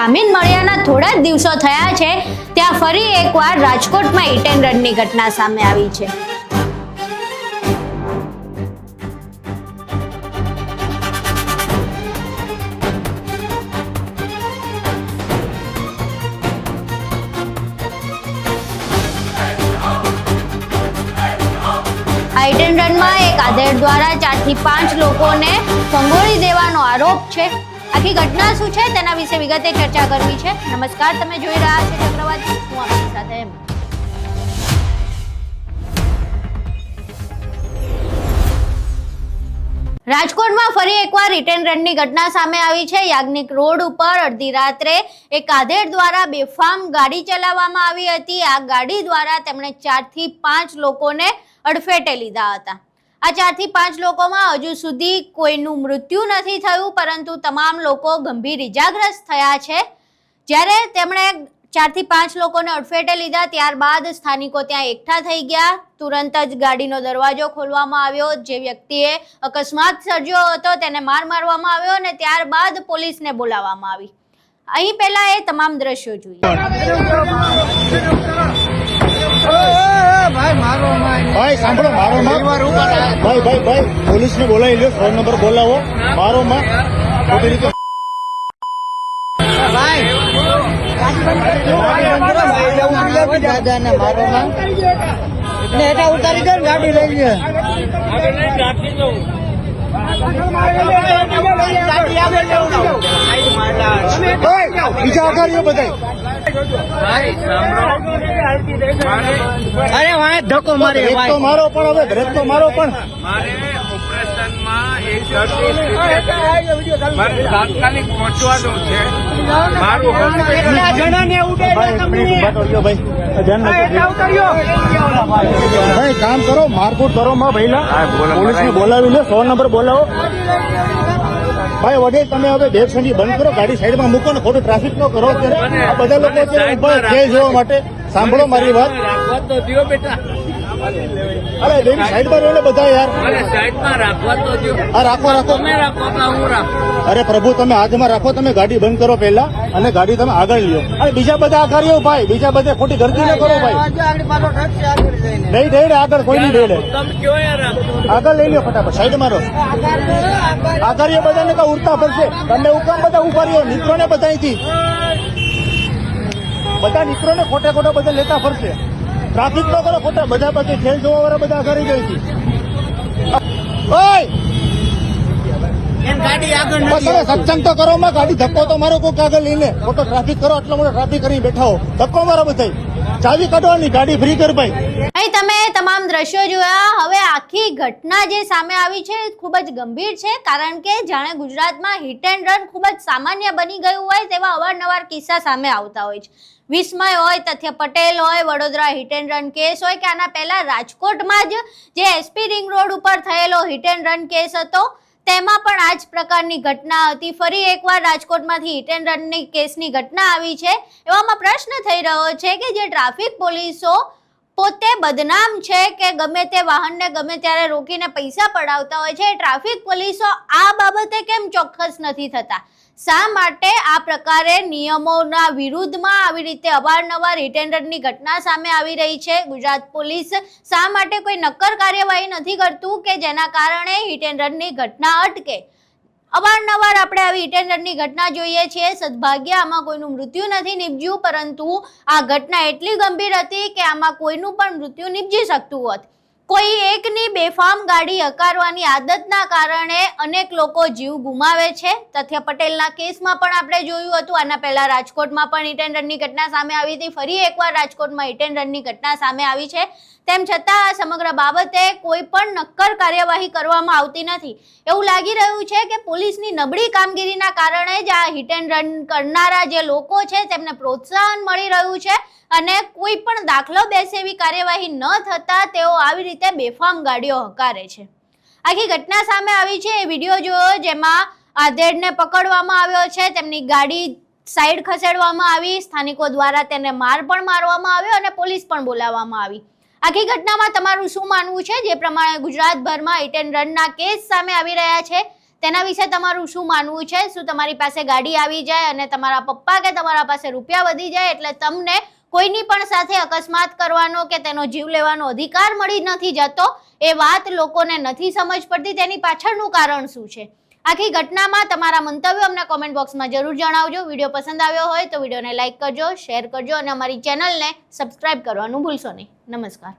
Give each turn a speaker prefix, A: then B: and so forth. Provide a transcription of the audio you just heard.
A: જામીન મળ્યાના થોડા જ દિવસો થયા છે ત્યાં ફરી એકવાર રાજકોટમાં હિટ એન્ડ રનની ઘટના સામે આવી છે। હિટ એન્ડ રનમાં એક આધેડ દ્વારા 4 થી 5 લોકોને ફંગોળી દેવાનો આરોપ છે। આખી ઘટના શું છે તેના વિશે વિગતે ચર્ચા કરવી છે। નમસ્કાર, તમે જોઈ રહ્યા છો ચક્રવાત, હું આપની સાથે એમ। રાજકોટમાં ફરી એકવાર હિટ એન્ડ રનની ઘટના સામે આવી છે। યાજ્ઞિક રોડ ઉપર અડધી રાત્રે એક આધેડ દ્વારા બેફામ ગાડી ચલાવવામાં આવી હતી। આ ગાડી દ્વારા તેમણે 4 થી 5 લોકોને અડફેટે લીધા હતા। આ 4 થી 5 લોકોમાં હજુ સુધી કોઈનું મૃત્યુ નથી થયું, પરંતુ તમામ લોકો ગંભીર ઇજાગ્રસ્ત થયા છે। જ્યારે તેમણે 4 થી 5 લોકોને અડફેટે લીધા ત્યારબાદ સ્થાનિકો ત્યાં એકઠા થઈ ગયા। તુરંત જ ગાડીનો દરવાજો ખોલવામાં આવ્યો। જે વ્યક્તિએ અકસ્માત સર્જ્યો હતો તેને માર મારવામાં આવ્યો અને ત્યારબાદ પોલીસને બોલાવવામાં આવી। અહીં પહેલા એ તમામ દ્રશ્યો જોઈએ।
B: भाई सांभळो मारो मत भाई भाई भाई पुलिस ने बोला लो 100 नंबर बोलावो मारो मत खोटी रीते भाई दादा ने मारो मत ने एटा उतारी दे गाड़ी लई લે आगे नहीं રાખી દો બીજા આગારીઓ બધાય अरे वहाँ धक्को मारे तो मारो पण હવે બ્રેક તો મારો પણ મારે ઓપરેશનમાં એક મારે તાત્કાલિક પહોંચવાનું છે મારું કેટલા જણાને ઉડાડ્યા તમે બટોયો ભાઈ ધ્યાન રાખજો ભાઈ કામ કરો મારકૂટ કરો માં ભઈલા પોલીસને બોલાવી લે 100 નંબર બોલાવો ભાઈ વડે તમે હવે બેફસંડી બંધ કરો ગાડી સાઈડમાં મૂકો ને ખોટું ટ્રાફિક ન કરો અત્યારે આ બધા લોકો ઉભા છે જોવા માટે સાંભળો મારી વાત રાખવા તો દિયો બેટા અરે બેન સાઈડમાં રહો ને બધા યાર અરે સાઈડમાં રાખવા તો દિયો આ રાખો તમે રાખો કે હું રાખું અરે પ્રભુ તમે હાથમાં રાખો તમે ગાડી બંધ કરો પહેલા અને ગાડી તમે આગળ લ્યો અરે બીજા બધા આગારીઓ ભાઈ બીજા બધા ખોટી ગરદી ન કરો ભાઈ નહીં ડેડ આગળ કોઈ નહીં ડેડ તમે કયો યાર આગળ લઈ લ્યો ફટાફટ સાઈડમાં રહો આગારીઓ બધાને તો ઉડતા પડશે તમે ઉપર બધા ઉભા રહ્યો નીકળો ને બધા અહીંથી બધા નીકળો ને ખોટા ખોટા બધા લેતા ફરશે ટ્રાફિક ન કરો ખોટા બધા પછી ખેલ જોવા વાળા બધા ઘરે જાય છે સત્સંગ તો કરો માં ગાડી ધક્કો તો મારો કોઈ કાગળ લઈને ખોટો ટ્રાફિક કરો એટલો મોટો ટ્રાફિક કરી બેઠા હો ધક્કો મારો બધા ચાવી કાઢવાની ગાડી ફ્રી કર ભાઈ।
A: અહીં તમે તમામ દ્રશ્યો જોયા। હવે આખી ઘટના જે સામે આવી છે ખૂબ જ ગંભીર છે, કારણ કે જાણે ગુજરાતમાં હિટ એન્ડ રન ખૂબ જ સામાન્ય બની ગયું હોય તેવા અવારનવાર કિસ્સા સામે આવતા હોય છે। વિસ્મય હોય, તથ્ય પટેલ હોય, Vadodara hit and run case હોય કે આના પહેલા રાજકોટમાં જ જે એસપી રિંગ રોડ ઉપર થયેલો હિટ એન્ડ રન કેસ હતો તેમાં પણ આ જ પ્રકારની ઘટના હતી। ફરી એકવાર રાજકોટમાંથી હિટ એન્ડ રનની કેસની ઘટના આવી છે। એવામાં પ્રશ્ન થઈ રહ્યો છે કે જે ટ્રાફિક પોલીસો પોતે બદનામ છે કે ગમે તે વાહનને ગમે ત્યારે રોકીને પૈસા પડાવતા હોય છે, ટ્રાફિક પોલીસો આ બાબતે કેમ ચોક્કસ નથી થતા? શા માટે આ પ્રકારે નિયમોના વિરુદ્ધમાં આવી રીતે અવારનવાર હિટ એન્ડ રનની ઘટના સામે આવી રહી છે? ગુજરાત પોલીસ શા માટે કોઈ નક્કર કાર્યવાહી નથી કરતું કે જેના કારણે હિટ એન્ડ રનની ઘટના અટકે? અવારનવાર આપણે આવી હિટ એન્ડ રનની ઘટના જોઈએ છીએ। સદભાગ્ય આમાં કોઈનું મૃત્યુ નથી નીપજ્યું, પરંતુ આ ઘટના એટલી ગંભીર હતી કે આમાં કોઈનું પણ મૃત્યુ નીપજી શકતું હોત। કોઈ એકની બેફામ ગાડી હકારવાની આદતના કારણે અનેક લોકો જીવ ગુમાવે છે। તથ્ય પટેલના કેસમાં પણ આપણે જોયું હતું। આના પહેલા રાજકોટમાં પણ હિટ એન્ડ રનની ઘટના સામે આવી હતી। ફરી એકવાર રાજકોટમાં હિટ એન્ડ રનની ઘટના સામે આવી છે। તેમ છતાં આ સમગ્ર બાબતે કોઈ પણ નક્કર કાર્યવાહી કરવામાં આવતી નથી। એવું લાગી રહ્યું છે કે પોલીસની નબળી કામગીરીના કારણે જ આ હિટ એન્ડ રન કરનારા જે લોકો છે તેમને પ્રોત્સાહન મળી રહ્યું છે અને કોઈ પણ દાખલો બેસે એવી કાર્યવાહી ન થતા તેઓ આવી રીતે બેફામ ગાડીઓ હકારે છે। આખી ઘટના સામે આવી છે। એ વિડીયો જોયો જેમાં આધેડને પકડવામાં આવ્યો છે, તેમની ગાડી સાઈડ ખસેડવામાં આવી, સ્થાનિકો દ્વારા તેને માર પણ મારવામાં આવ્યો અને પોલીસ પણ બોલાવવામાં આવી। આખી ઘટનામાં તમારું શું માનવું છે? જે પ્રમાણે ગુજરાતભરમાં હિટ એન્ડ રનના કેસ સામે આવી રહ્યા છે તેના વિશે તમારું શું માનવું છે? શું તમારી પાસે ગાડી આવી જાય અને તમારા પપ્પા કે તમારા પાસે રૂપિયા વધી જાય એટલે તમને કોઈની પણ સાથે અકસ્માત કરવાનો કે તેનો જીવ લેવાનો અધિકાર મળી નથી જતો? એ વાત લોકોને નથી સમજ પડતી. તેની પાછળનું કારણ શું છે? આખી ઘટનામાં તમારા મંતવ્યો અમને કોમેન્ટ બોક્સમાં જરૂર જણાવજો. વિડીયો પસંદ આવ્યો હોય તો વિડીયોને લાઇક કરજો, શેર કરજો અને અમારી ચેનલને સબસ્ક્રાઇબ કરવાનું ભૂલશો નહીં. નમસ્કાર.